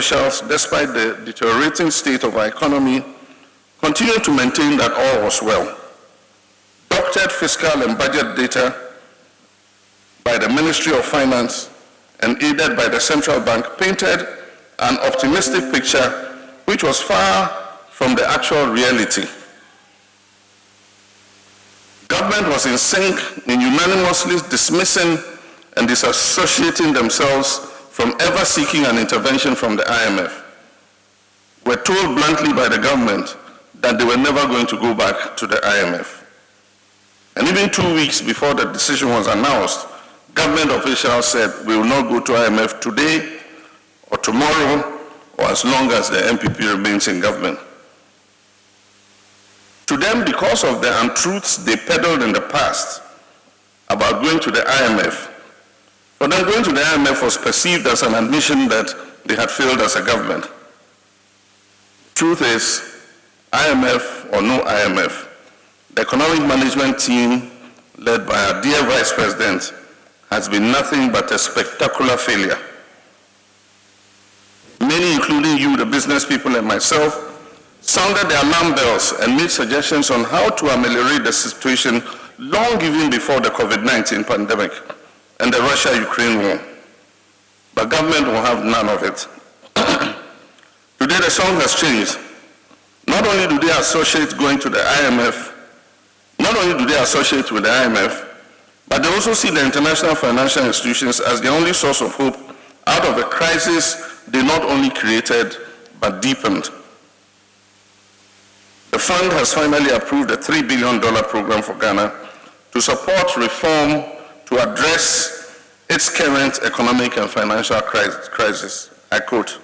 officials, despite the deteriorating state of our economy, continued to maintain that all was well. Doctored fiscal and budget data by the Ministry of Finance and aided by the Central Bank painted an optimistic picture which was far from the actual reality. Government was in sync in unanimously dismissing and disassociating themselves from ever seeking an intervention from the IMF. We're told bluntly by the government that they were never going to go back to the IMF. And even 2 weeks before the decision was announced, government officials said, we will not go to IMF today or tomorrow or as long as the MPP remains in government. To them, because of the untruths they peddled in the past about going to the IMF, for them going to the IMF was perceived as an admission that they had failed as a government. Truth is, IMF or no IMF, the economic management team led by our dear Vice President has been nothing but a spectacular failure. Many, including you, the business people and myself, sounded the alarm bells and made suggestions on how to ameliorate the situation long even before the COVID-19 pandemic and the Russia-Ukraine war. But government will have none of it. Today the song has changed. Not only do they associate going to the IMF, not only do they associate with the IMF, but they also see the international financial institutions as the only source of hope out of a crisis they not only created, but deepened. The fund has finally approved a $3 billion program for Ghana to support reform to address its current economic and financial crisis. I quote,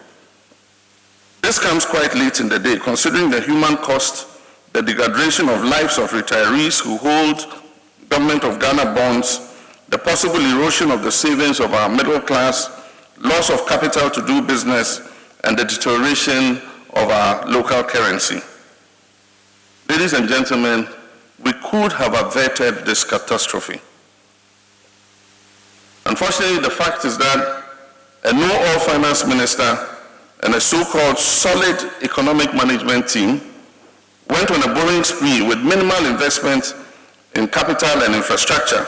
"This comes quite late in the day, considering the human cost, the degradation of lives of retirees who hold Government of Ghana bonds, the possible erosion of the savings of our middle class, loss of capital to do business, and the deterioration of our local currency. Ladies and gentlemen, we could have averted this catastrophe. Unfortunately, the fact is that a know-all finance minister and a so-called solid economic management team went on a borrowing spree with minimal investment in capital and infrastructure.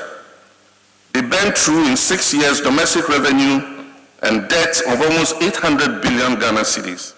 They burned through in 6 years domestic revenue and debt of almost 800 billion Ghana cedis.